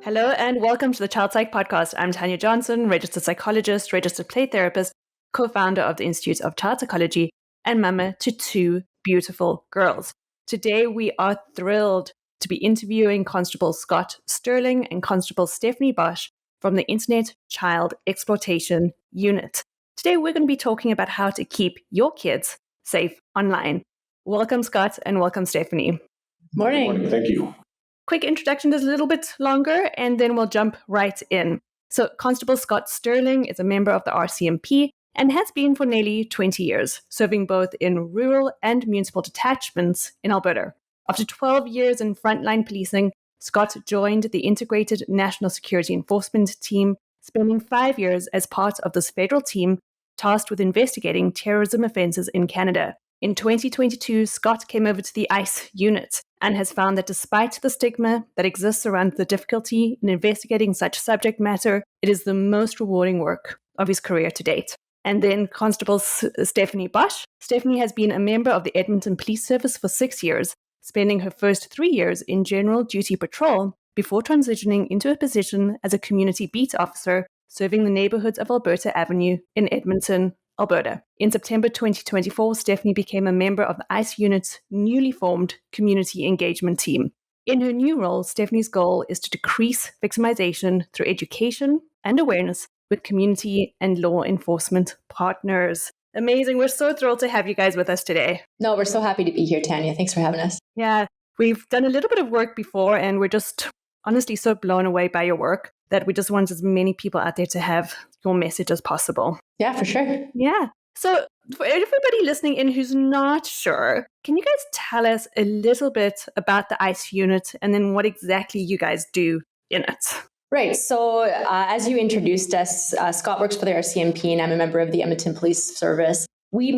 Hello and welcome to the Child Psych Podcast. I'm Tania Johnson, registered psychologist, registered play therapist, co-founder of the Institute of Child Psychology, and mama to two beautiful girls. Today we are thrilled to be interviewing Constable Scott Sterling and Constable Stephanie Bosch from the Internet Child Exploitation Unit. Today we're going to be talking about how to keep your kids safe online. Welcome, Scott, and welcome, Stephanie. Morning. Good morning. Thank you. Quick introduction is a little bit longer, and then we'll jump right in. So Constable Scott Sterling is a member of the RCMP and has been for nearly 20 years, serving both in rural and municipal detachments in Alberta. After 12 years in frontline policing, Scott joined the Integrated National Security Enforcement Team, spending 5 years as part of this federal team tasked with investigating terrorism offences in Canada. In 2022, Scott came over to the ICE unit and has found that despite the stigma that exists around the difficulty in investigating such subject matter, it is the most rewarding work of his career to date. And then Constable Stephanie Bosch. Stephanie has been a member of the Edmonton Police Service for 6 years, spending her first 3 years in general duty patrol before transitioning into a position as a community beat officer, serving the neighbourhoods of Alberta Avenue in Edmonton, Alberta. In September 2024, Stephanie became a member of the ICE unit's newly formed community engagement team. In her new role, Stephanie's goal is to decrease victimization through education and awareness with community and law enforcement partners. Amazing. We're so thrilled to have you guys with us today. No, we're so happy to be here, Tania. Thanks for having us. Yeah, we've done a little bit of work before, and we're just honestly so blown away by your work that we just want as many people out there to have your message as possible. Yeah, for sure. Yeah. So for everybody listening in who's not sure, can you guys tell us a little bit about the ICE unit and then what exactly you guys do in it? Right. So as you introduced us, Scott works for the RCMP and I'm a member of the Edmonton Police Service. We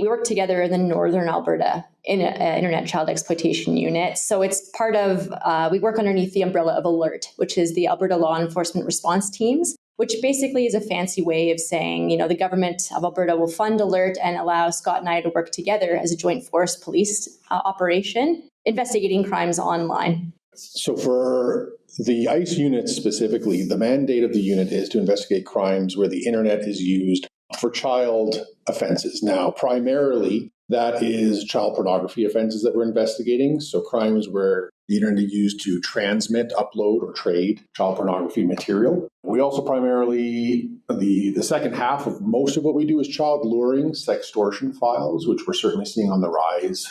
work together in the Northern Alberta in an Internet Child Exploitation Unit. So it's part of, we work underneath the umbrella of ALERT, which is the Alberta Law Enforcement Response Teams, which basically is a fancy way of saying, the government of Alberta will fund ALERT and allow Scott and I to work together as a joint force police operation, investigating crimes online. So for the ICE unit specifically, the mandate of the unit is to investigate crimes where the internet is used for child offenses. Now, primarily, that is child pornography offenses that we're investigating. So crimes where the internet is used to transmit, upload, or trade child pornography material. We also primarily, the second half of most of what we do is child luring, sextortion files, which we're certainly seeing on the rise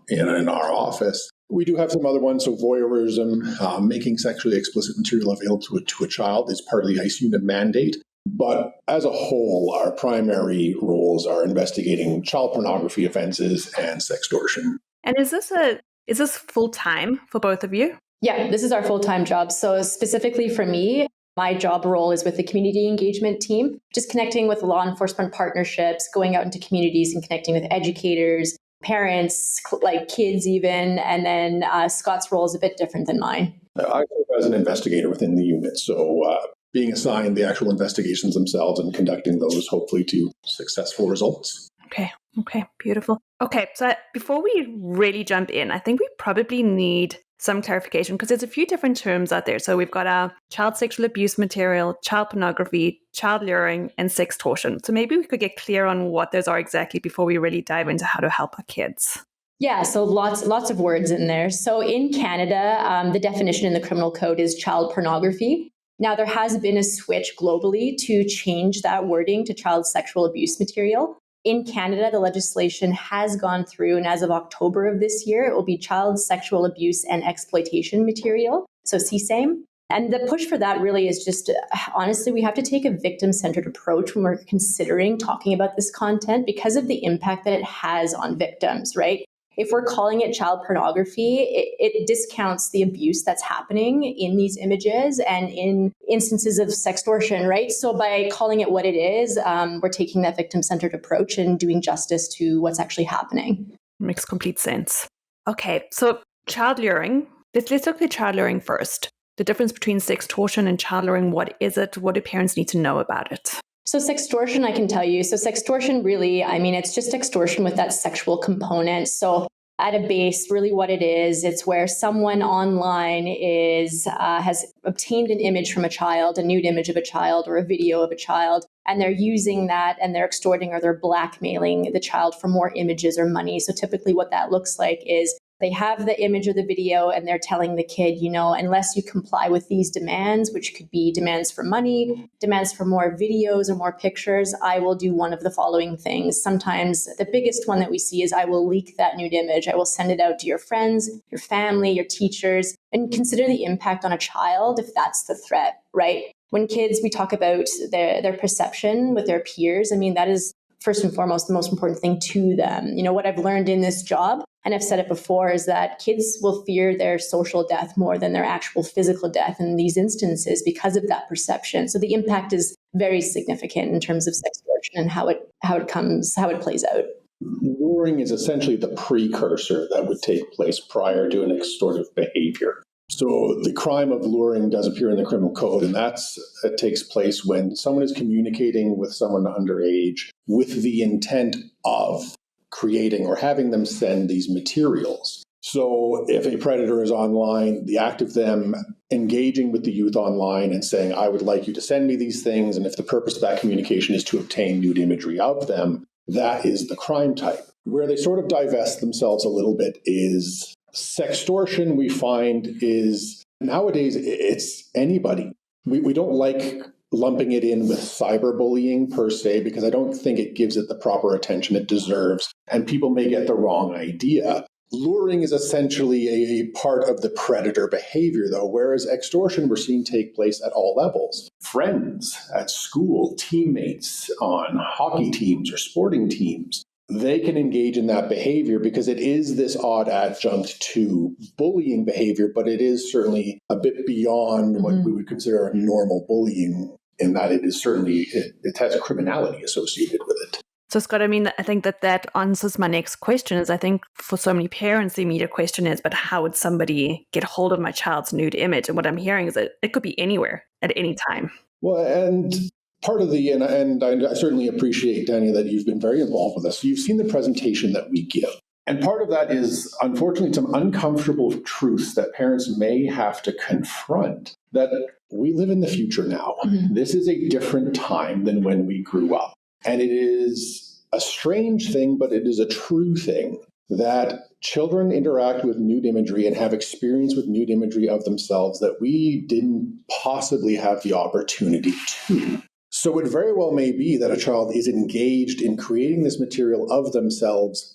in our office. We do have some other ones, so voyeurism, making sexually explicit material available to a child is part of the ICE unit mandate. But as a whole, our primary roles are investigating child pornography offenses and sextortion. And is this full-time for both of you? Yeah, this is our full-time job. So specifically for me, my job role is with the community engagement team, just connecting with law enforcement partnerships, going out into communities and connecting with educators, parents, like kids even. And then Scott's role is a bit different than mine. I serve as an investigator within the unit. So being assigned the actual investigations themselves and conducting those, hopefully to successful results. Okay, beautiful. Okay, so before we really jump in, I think we probably need some clarification because there's a few different terms out there. So we've got our child sexual abuse material, child pornography, child luring, and sextortion. So maybe we could get clear on what those are exactly before we really dive into how to help our kids. Yeah, so lots of words in there. So in Canada, the definition in the criminal code is child pornography. Now, there has been a switch globally to change that wording to child sexual abuse material. In Canada, the legislation has gone through, and as of October of this year, it will be child sexual abuse and exploitation material, so CSAM. And the push for that really is just, honestly, we have to take a victim-centered approach when we're considering talking about this content because of the impact that it has on victims, right? If we're calling it child pornography, it discounts the abuse that's happening in these images and in instances of sextortion, right? So by calling it what it is, we're taking that victim-centered approach and doing justice to what's actually happening. Makes complete sense. Okay, so child luring. Let's look at child luring first. The difference between sextortion and child luring, what is it? What do parents need to know about it? So sextortion, I can tell you. So sextortion really, it's just extortion with that sexual component. So at a base, really what it is, it's where someone online has obtained an image from a child, a nude image of a child or a video of a child, and they're using that and they're extorting or they're blackmailing the child for more images or money. So typically what that looks like is they have the image or the video and they're telling the kid, unless you comply with these demands, which could be demands for money, demands for more videos or more pictures, I will do one of the following things. Sometimes the biggest one that we see is I will leak that nude image. I will send it out to your friends, your family, your teachers, and consider the impact on a child if that's the threat, right? When kids, we talk about their perception with their peers. I mean, that is first and foremost the most important thing to them. What I've learned in this job, and I've said it before, is that kids will fear their social death more than their actual physical death in these instances because of that perception. So the impact is very significant in terms of sextortion and how it plays out. Luring is essentially the precursor that would take place prior to an extortive behavior. So the crime of luring does appear in the criminal code, and it takes place when someone is communicating with someone underage with the intent of creating or having them send these materials. So if a predator is online, the act of them engaging with the youth online and saying, I would like you to send me these things, and if the purpose of that communication is to obtain nude imagery of them, that is the crime type. Where they sort of divest themselves a little bit is sextortion. We find is nowadays it's anybody. We don't like lumping it in with cyberbullying per se, because I don't think it gives it the proper attention it deserves, and people may get the wrong idea. Luring is essentially a part of the predator behavior, though, whereas extortion we're seeing take place at all levels. Friends at school, teammates on hockey teams or sporting teams, they can engage in that behavior because it is this odd adjunct to bullying behavior, but it is certainly a bit beyond what we would consider normal bullying, in that it is certainly, it has criminality associated with it. So, Scott, I think that answers my next question. Is I think for so many parents, the immediate question is, but how would somebody get hold of my child's nude image? And what I'm hearing is that it could be anywhere at any time. Well, and part of and I certainly appreciate, Tania, that you've been very involved with us. You've seen the presentation that we give. And part of that is, unfortunately, some uncomfortable truths that parents may have to confront, that we live in the future now. Mm-hmm. This is a different time than when we grew up. And it is a strange thing, but it is a true thing, that children interact with nude imagery and have experience with nude imagery of themselves that we didn't possibly have the opportunity to. So it very well may be that a child is engaged in creating this material of themselves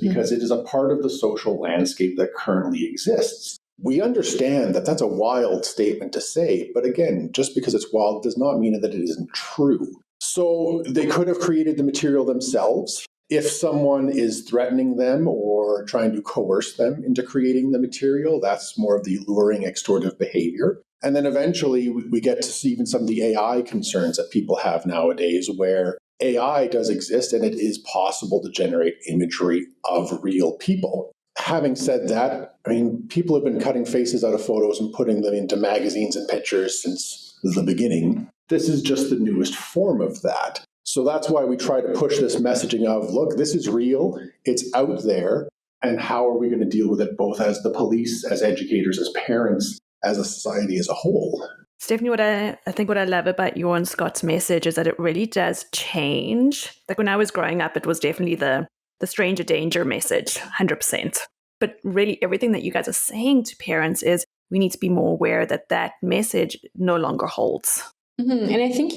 because it is a part of the social landscape that currently exists. We understand that that's a wild statement to say, but again, just because it's wild does not mean that it isn't true. So they could have created the material themselves. If someone is threatening them or trying to coerce them into creating the material, that's more of the luring, extortive behavior. And then eventually we get to see even some of the AI concerns that people have nowadays, where AI does exist and it is possible to generate imagery of real people. Having said that, people have been cutting faces out of photos and putting them into magazines and pictures since the beginning. This is just the newest form of that. So that's why we try to push this messaging of, look, this is real, it's out there, and how are we going to deal with it both as the police, as educators, as parents, as a society as a whole? Stephanie, what I love about your and Scott's message is that it really does change. Like when I was growing up, it was definitely the stranger danger message, 100%. But really everything that you guys are saying to parents is we need to be more aware that message no longer holds. Mm-hmm. And I think,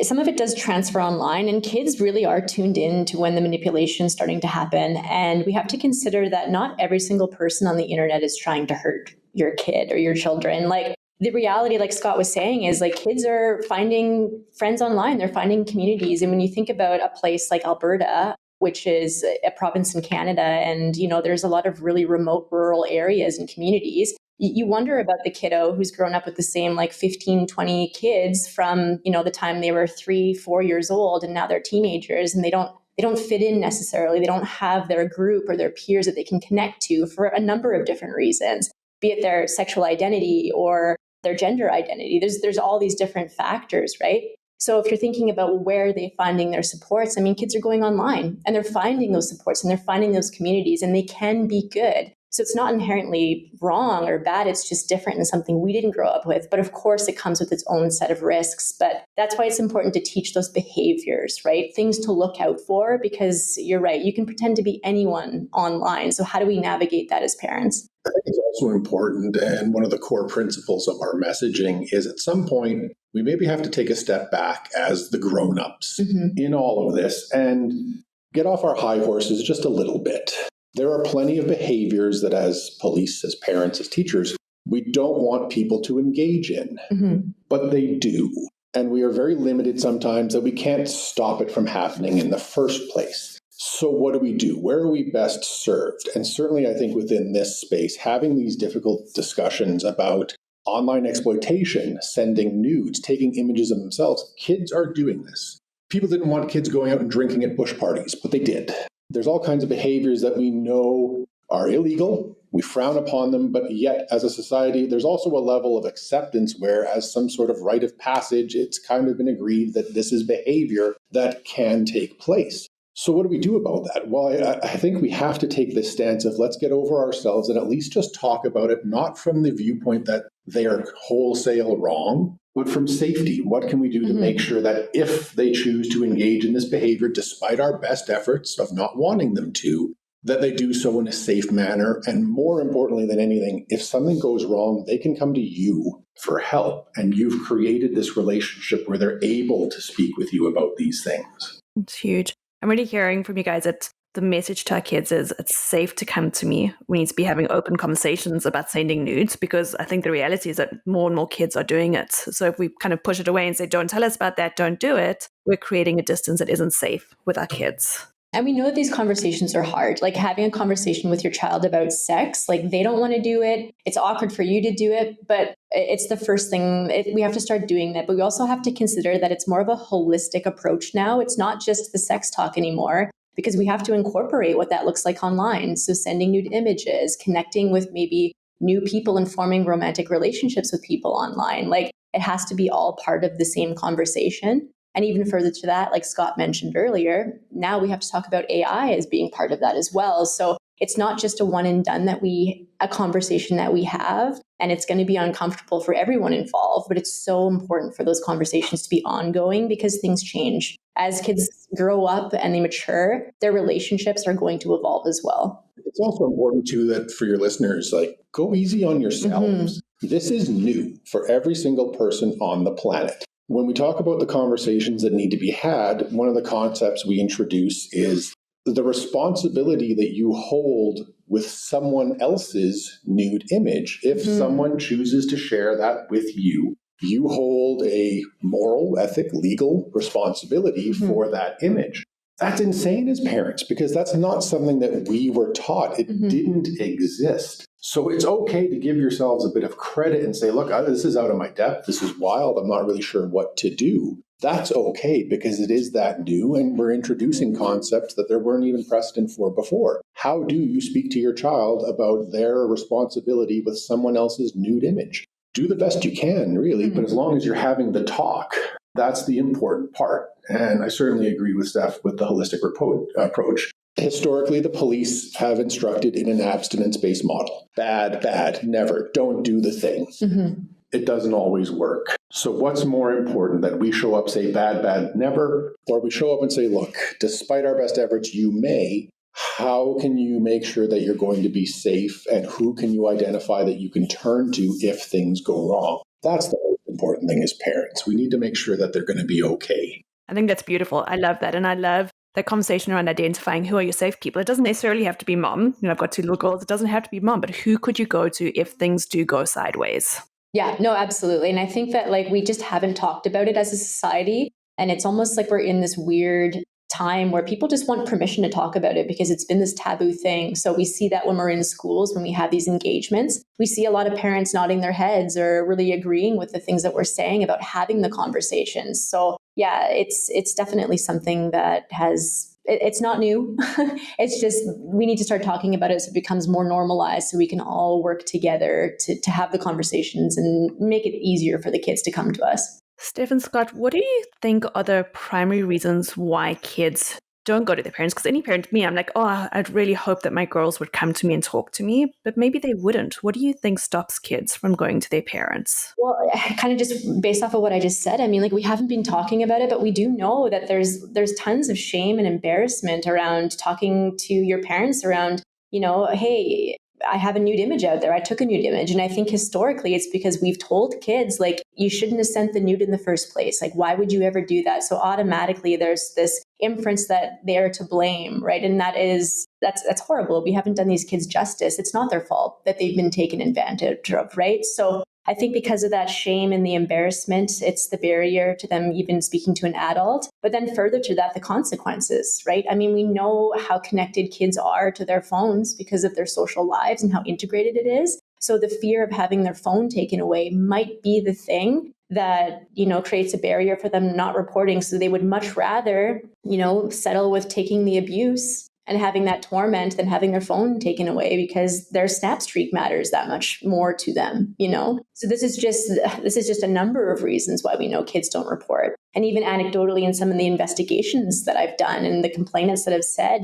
some of it does transfer online, and kids really are tuned in to when the manipulation is starting to happen. And we have to consider that not every single person on the internet is trying to hurt your kid or your children. Like the reality, like Scott was saying, is like kids are finding friends online. They're finding communities. And when you think about a place like Alberta, which is a province in Canada, and, there's a lot of really remote rural areas and communities, you wonder about the kiddo who's grown up with the same 15, 20 kids from, the time they were 3, 4 years old, and now they're teenagers, and they don't fit in necessarily. They don't have their group or their peers that they can connect to for a number of different reasons, be it their sexual identity or their gender identity. There's all these different factors, right? So if you're thinking about where are they finding their supports, I mean, kids are going online and they're finding those supports and they're finding those communities, and they can be good. So it's not inherently wrong or bad. It's just different and something we didn't grow up with. But of course, it comes with its own set of risks. But that's why it's important to teach those behaviors, right? Things to look out for, because you're right. You can pretend to be anyone online. So how do we navigate that as parents? I think it's also important, and one of the core principles of our messaging is at some point, we maybe have to take a step back as the grown-ups in all of this and get off our high horses just a little bit. There are plenty of behaviors that as police, as parents, as teachers, we don't want people to engage in, but they do. And we are very limited sometimes that we can't stop it from happening in the first place. So what do? Where are we best served? And certainly I think within this space, having these difficult discussions about online exploitation, sending nudes, taking images of themselves, kids are doing this. People didn't want kids going out and drinking at bush parties, but they did. There's all kinds of behaviors that we know are illegal. We frown upon them, but yet as a society, there's also a level of acceptance where as some sort of rite of passage, it's kind of been agreed that this is behavior that can take place. So what do we do about that? Well, I think we have to take this stance of let's get over ourselves and at least just talk about it, not from the viewpoint that they are wholesale wrong, but from safety. What can we do to make sure that if they choose to engage in this behavior, despite our best efforts of not wanting them to, that they do so in a safe manner? And more importantly than anything, if something goes wrong, they can come to you for help. And you've created this relationship where they're able to speak with you about these things. It's huge. I'm really hearing from you guys that the message to our kids is it's safe to come to me. We need to be having open conversations about sending nudes, because I think the reality is that more and more kids are doing it. So if we kind of push it away and say, don't tell us about that, don't do it, we're creating a distance that isn't safe with our kids. And we know that these conversations are hard. Like having a conversation with your child about sex, like they don't want to do it. It's awkward for you to do it, but it's the first thing. We have to start doing that. But we also have to consider that it's more of a holistic approach now. It's not just the sex talk anymore, because we have to incorporate what that looks like online. So sending nude images, connecting with maybe new people and forming romantic relationships with people online. Like it has to be all part of the same conversation. And even further to that, like Scott mentioned earlier, now we have to talk about AI as being part of that as well. So it's not just a one and done a conversation that we have, and it's going to be uncomfortable for everyone involved, but it's so important for those conversations to be ongoing because things change. As kids grow up and they mature, their relationships are going to evolve as well. It's also important too that for your listeners, like go easy on yourselves. This is new for every single person on the planet. When we talk about the conversations that need to be had, one of the concepts we introduce is the responsibility that you hold with someone else's nude image. If someone chooses to share that with you, you hold a moral, ethic, legal responsibility for that image. That's insane as parents, because that's not something that we were taught. It didn't exist. So it's okay to give yourselves a bit of credit and say, look, this is out of my depth. This is wild. I'm not really sure what to do. That's okay, because it is that new, and we're introducing concepts that there weren't even precedent for before. How do you speak to your child about their responsibility with someone else's nude image? Do the best you can, really, but as long as you're having the talk, that's the important part. And I certainly agree with Steph with the holistic approach. Historically, the police have instructed in an abstinence-based model. Bad, never. Don't do the thing. It doesn't always work. So what's more important, that we show up, say bad, never, or we show up and say, look, despite our best efforts, you may. How can you make sure that you're going to be safe, and who can you identify that you can turn to if things go wrong? That's the most important thing as parents. We need to make sure that they're going to be okay. I think that's beautiful. I love that. And I love the conversation around identifying who are your safe people. It doesn't necessarily have to be mom. I've got 2 little girls. It doesn't have to be mom, but who could you go to if things do go sideways? Yeah, no, absolutely. And I think that we just haven't talked about it as a society. And it's almost like we're in this weird time where people just want permission to talk about it because it's been this taboo thing. So we see that when we're in schools, when we have these engagements, we see a lot of parents nodding their heads or really agreeing with the things that we're saying about having the conversations. So yeah, it's definitely something that it's not new. It's just we need to start talking about it so it becomes more normalized, so we can all work together to have the conversations and make it easier for the kids to come to us. Steph and Scott, what do you think are the primary reasons why kids don't go to their parents? Because any parent, me, I'm like, oh, I'd really hope that my girls would come to me and talk to me, but maybe they wouldn't. What do you think stops kids from going to their parents? Well, kind of just based off of what I just said, I mean, like we haven't been talking about it, but we do know that there's tons of shame and embarrassment around talking to your parents around, hey, I have a nude image out there. I took a nude image. And I think historically it's because we've told kids, like, you shouldn't have sent the nude in the first place. Like, why would you ever do that? So automatically there's this inference that they're to blame, right? And that's horrible. We haven't done these kids justice. It's not their fault that they've been taken advantage of, right? So I think because of that shame and the embarrassment, it's the barrier to them even speaking to an adult. But then further to that, the consequences, right? I mean, we know how connected kids are to their phones because of their social lives and how integrated it is. So the fear of having their phone taken away might be the thing that, creates a barrier for them not reporting. So they would much rather, settle with taking the abuse and having that torment than having their phone taken away because their snap streak matters that much more to them, So this is just a number of reasons why we know kids don't report. And even anecdotally in some of the investigations that I've done and the complainants that have said,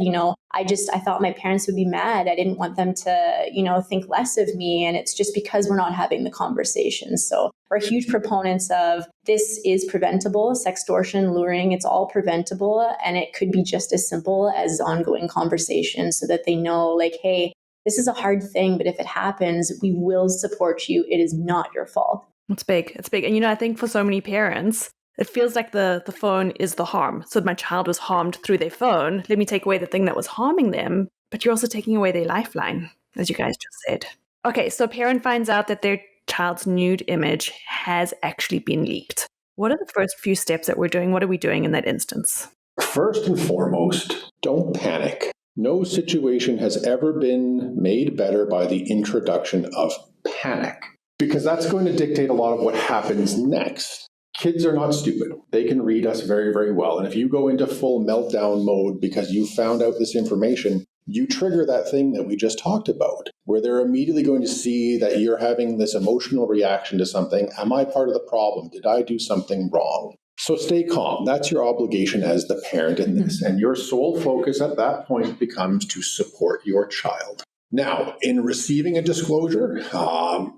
I thought my parents would be mad. I didn't want them to, think less of me. And it's just because we're not having the conversation. So we're huge proponents of this is preventable. Sextortion, luring, it's all preventable. And it could be just as simple as ongoing conversation so that they know, like, hey, this is a hard thing, but if it happens, we will support you. It is not your fault. It's big. It's big. And, I think for so many parents, it feels like the phone is the harm. So my child was harmed through their phone. Let me take away the thing that was harming them. But you're also taking away their lifeline, as you guys just said. Okay, so a parent finds out that their child's nude image has actually been leaked. What are the first few steps that we're doing? What are we doing in that instance? First and foremost, don't panic. No situation has ever been made better by the introduction of panic, because that's going to dictate a lot of what happens next. Kids are not stupid. They can read us very, very well. And if you go into full meltdown mode because you found out this information, you trigger that thing that we just talked about, where they're immediately going to see that you're having this emotional reaction to something. Am I part of the problem? Did I do something wrong? So stay calm. That's your obligation as the parent in this. And your sole focus at that point becomes to support your child. Now, in receiving a disclosure,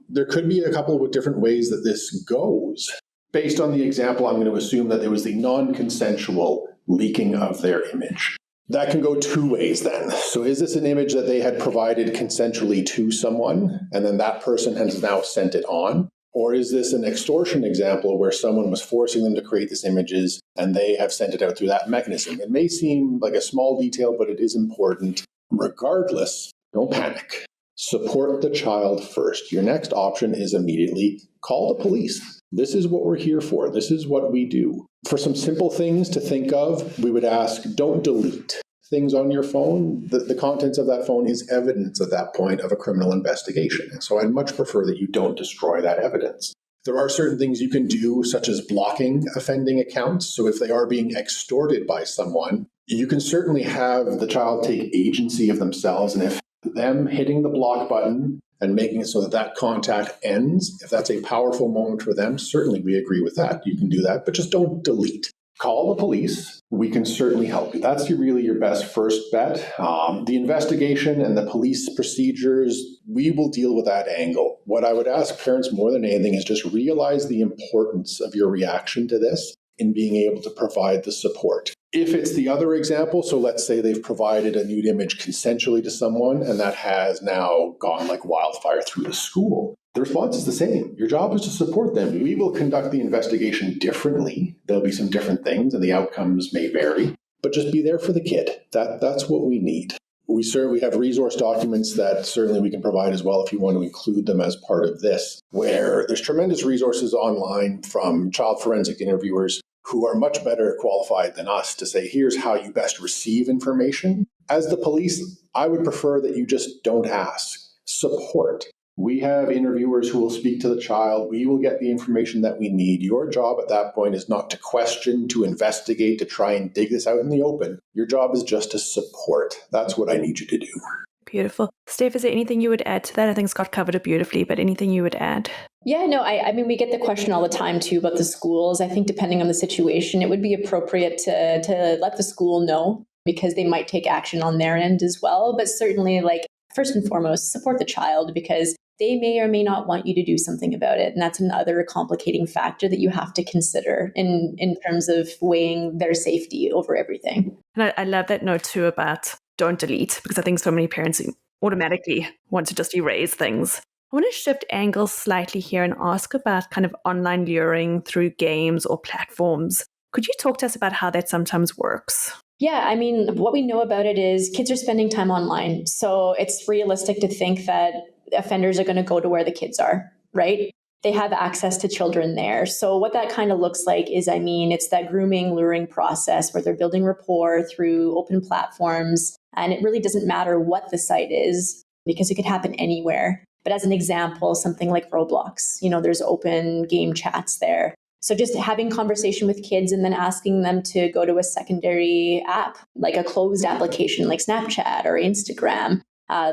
there could be a couple of different ways that this goes. Based on the example, I'm going to assume that it was the non-consensual leaking of their image. That can go two ways then. So is this an image that they had provided consensually to someone, and then that person has now sent it on? Or is this an extortion example where someone was forcing them to create these images and they have sent it out through that mechanism? It may seem like a small detail, but it is important. Regardless, don't panic. Support the child first. Your next option is immediately call the police. This is what we're here for. This is what we do. For some simple things to think of, we would ask, don't delete things on your phone. The contents of that phone is evidence at that point of a criminal investigation. So I'd much prefer that you don't destroy that evidence. There are certain things you can do, such as blocking offending accounts. So if they are being extorted by someone, you can certainly have the child take agency of themselves. And if them hitting the block button and making it so that that contact ends, if that's a powerful moment for them, certainly we agree with that. You can do that, but just don't delete. Call the police. We can certainly help you. That's really your best first bet. The investigation and the police procedures, we will deal with that angle. What I would ask parents more than anything is just realize the importance of your reaction to this in being able to provide the support. If it's the other example, so let's say they've provided a nude image consensually to someone and that has now gone like wildfire through the school, the response is the same. Your job is to support them. We will conduct the investigation differently. There'll be some different things and the outcomes may vary, but just be there for the kid. That's what we need. We have resource documents that certainly we can provide as well if you want to include them as part of this, where there's tremendous resources online from child forensic interviewers who are much better qualified than us to say, here's how you best receive information. As the police, I would prefer that you just don't ask. Support. We have interviewers who will speak to the child. We will get the information that we need. Your job at that point is not to question, to investigate, to try and dig this out in the open. Your job is just to support. That's what I need you to do. Beautiful. Steph, is there anything you would add to that? I think Scott covered it beautifully, but anything you would add? Yeah, no, I mean, we get the question all the time too about the schools. I think depending on the situation, it would be appropriate to let the school know because they might take action on their end as well. But certainly, like, first and foremost, support the child because they may or may not want you to do something about it. And that's another complicating factor that you have to consider in terms of weighing their safety over everything. And I love that note too about don't delete, because I think so many parents automatically want to just erase things. I want to shift angles slightly here and ask about kind of online luring through games or platforms. Could you talk to us about how that sometimes works? Yeah, I mean, what we know about it is kids are spending time online. So it's realistic to think that offenders are going to go to where the kids are, right? They have access to children there. So what that kind of looks like is, I mean, it's that grooming, luring process where they're building rapport through open platforms. And it really doesn't matter what the site is because it could happen anywhere. But as an example, something like Roblox, there's open game chats there. So just having conversation with kids and then asking them to go to a secondary app, like a closed application like Snapchat or Instagram.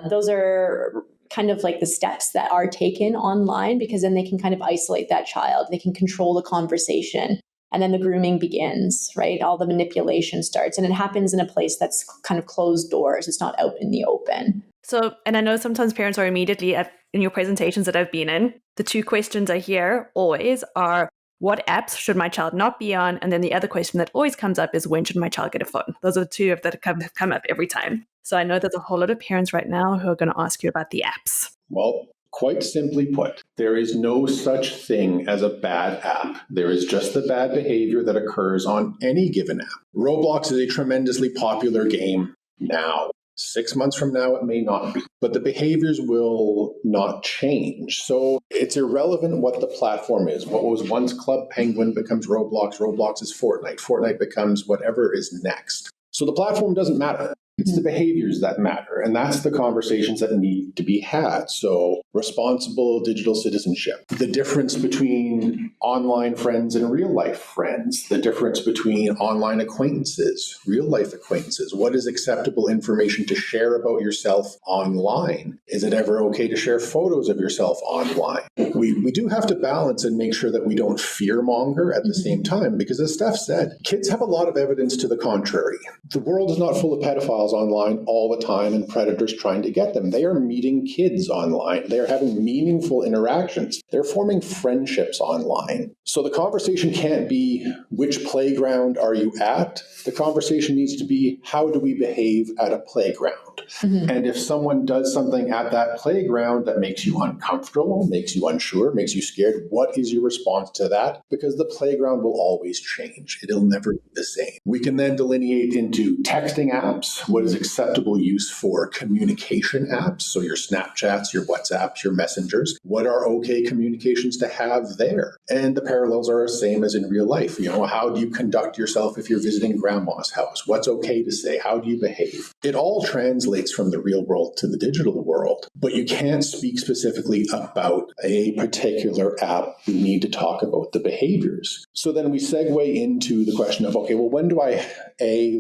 Those are kind of like the steps that are taken online because then they can kind of isolate that child. They can control the conversation. And then the grooming begins, right? All the manipulation starts. And it happens in a place that's kind of closed doors. It's not out in the open. So, and I know sometimes parents are immediately in your presentations that I've been in, the two questions I hear always are, what apps should my child not be on? And then the other question that always comes up is, when should my child get a phone? Those are the two that come up every time. So I know there's a whole lot of parents right now who are going to ask you about the apps. Well, quite simply put, there is no such thing as a bad app. There is just the bad behavior that occurs on any given app. Roblox is a tremendously popular game now. 6 months from now, it may not be, but the behaviors will not change. So it's irrelevant what the platform is. What was once Club Penguin becomes Roblox. Roblox is Fortnite. Fortnite becomes whatever is next. So the platform doesn't matter. It's the behaviors that matter. And that's the conversations that need to be had. So responsible digital citizenship, the difference between online friends and real life friends, the difference between online acquaintances, real life acquaintances. What is acceptable information to share about yourself online? Is it ever okay to share photos of yourself online? We do have to balance and make sure that we don't fearmonger at the same time, because as Steph said, kids have a lot of evidence to the contrary. The world is not full of pedophiles online all the time and predators trying to get them. They are meeting kids online. They are having meaningful interactions. They're forming friendships online. So the conversation can't be, which playground are you at? The conversation needs to be, how do we behave at a playground? Mm-hmm. And if someone does something at that playground that makes you uncomfortable, makes you unsure, makes you scared, what is your response to that? Because the playground will always change. It'll never be the same. We can then delineate into texting apps, what is acceptable use for communication apps, so your Snapchats, your WhatsApps, your messengers, what are okay communications to have there? And the parallels are the same as in real life. How do you conduct yourself if you're visiting grandma's house? What's okay to say? How do you behave? It all translates from the real world to the digital world, but you can't speak specifically about a particular app. We need to talk about the behaviors. So then we segue into the question of, okay, well, when do I,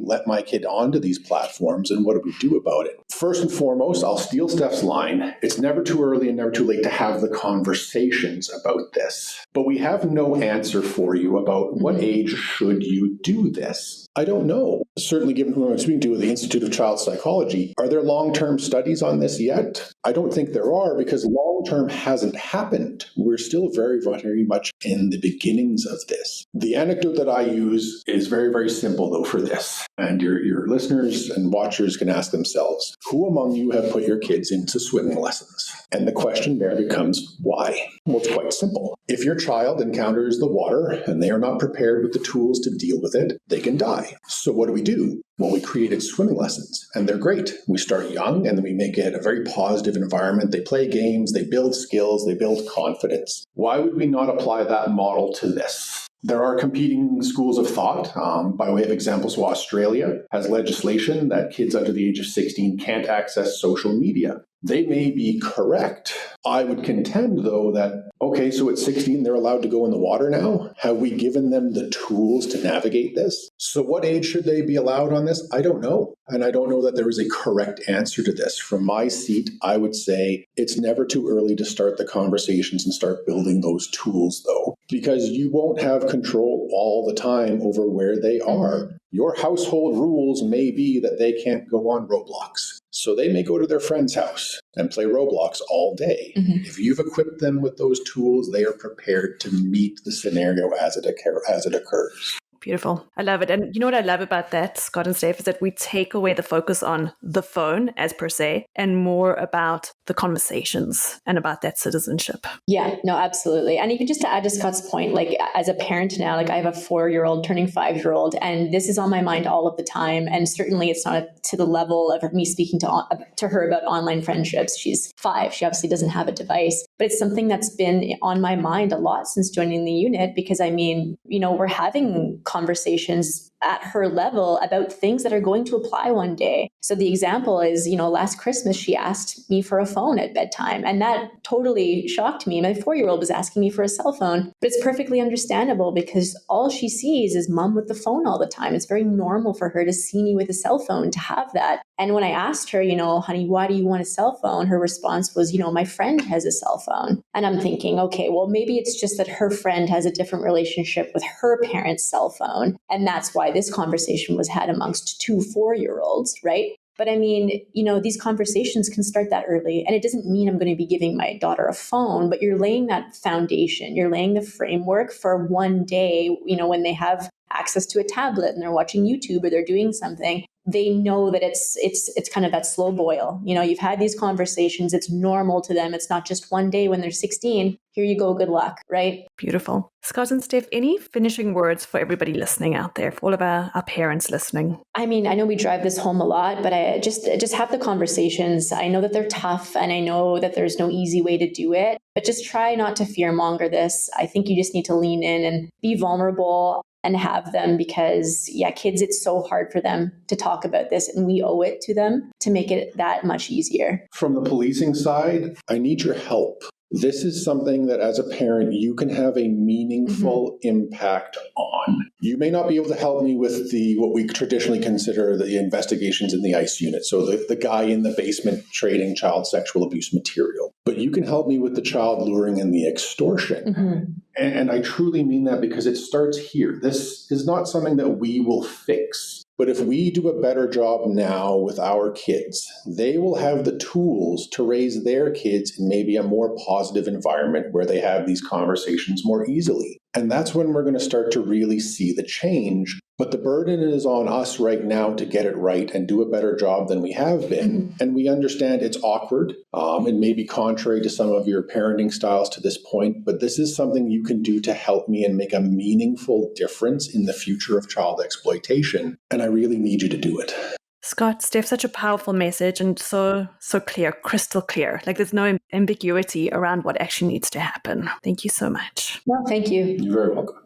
let my kid onto these platforms, and what do we do about it? First and foremost, I'll steal Steph's line. It's never too early and never too late to have the conversations about this. But we have no answer for you about what age should you do this. I don't know. Certainly, given who I'm speaking to with the Institute of Child Psychology, are there long-term studies on this yet? I don't think there are, because long-term hasn't happened. We're still very, very much in the beginnings of this. The anecdote that I use is very, very simple, though, for this. And your listeners and watchers can ask themselves, who among you have put your kids into swimming lessons? And the question there becomes, why? Well, it's quite simple. If your child encounters the water and they are not prepared with the tools to deal with it, they can die. So what do? Well, we created swimming lessons, and they're great. We start young, and then we make it a very positive environment. They play games, they build skills, they build confidence. Why would we not apply that model to this? There are competing schools of thought. By way of example, so Australia has legislation that kids under the age of 16 can't access social media. They may be correct. I would contend, though, that, okay, so at 16, they're allowed to go in the water now. Have we given them the tools to navigate this? So what age should they be allowed on this? I don't know. And I don't know that there is a correct answer to this. From my seat, I would say it's never too early to start the conversations and start building those tools, though, because you won't have control all the time over where they are. Your household rules may be that they can't go on Roblox. So they may go to their friend's house and play Roblox all day. If you've equipped them with those tools, they are prepared to meet the scenario as it occurs. Beautiful. I love it. And you know what I love about that, Scott and Steph, is that we take away the focus on the phone as per se and more about the conversations and about that citizenship. Yeah, no, absolutely. And even just to add to Scott's point, like as a parent now, like I have a 4-year-old turning 5-year-old, and this is on my mind all of the time. And certainly it's not to the level of me speaking to her about online friendships. She's 5. She obviously doesn't have a device, but it's something that's been on my mind a lot since joining the unit, because I mean, you know, we're having conversations at her level about things that are going to apply one day. So the example is, you know, last Christmas, she asked me for a phone at bedtime, and that totally shocked me. My 4-year-old was asking me for a cell phone, but it's perfectly understandable because all she sees is mom with the phone all the time. It's very normal for her to see me with a cell phone, to have that. And when I asked her, you know, honey, why do you want a cell phone? Her response was, you know, my friend has a cell phone. And I'm thinking, okay, well, maybe it's just that her friend has a different relationship with her parents' cell phone. And that's why this conversation was had amongst 2 4-year-olds, right? But I mean, you know, these conversations can start that early. And it doesn't mean I'm going to be giving my daughter a phone, but you're laying that foundation. You're laying the framework for one day, you know, when they have access to a tablet and they're watching YouTube or they're doing something, they know that it's kind of that slow boil. You know, you've had these conversations. It's normal to them. It's not just one day when they're 16. Here you go. Good luck. Right? Beautiful. Scott and Steph, any finishing words for everybody listening out there, for all of our parents listening? I mean, I know we drive this home a lot, but I just have the conversations. I know that they're tough, and I know that there's no easy way to do it, but just try not to fearmonger this. I think you just need to lean in and be vulnerable and have them, because kids, it's so hard for them to talk about this, and we owe it to them to make it that much easier. From the policing side, I need your help. This is something that as a parent, you can have a meaningful impact on. You may not be able to help me with what we traditionally consider the investigations in the ICE unit. So the guy in the basement trading child sexual abuse material. But you can help me with the child luring and the extortion. And I truly mean that, because it starts here. This is not something that we will fix. But if we do a better job now with our kids, they will have the tools to raise their kids in maybe a more positive environment where they have these conversations more easily. And that's when we're going to start to really see the change. But the burden is on us right now to get it right and do a better job than we have been. And we understand it's awkward. It may be contrary to some of your parenting styles to this point, but this is something you can do to help me and make a meaningful difference in the future of child exploitation. And I really need you to do it. Scott, Steph, such a powerful message, and so clear, crystal clear. Like there's no ambiguity around what actually needs to happen. Thank you so much. No, thank you. You're very welcome.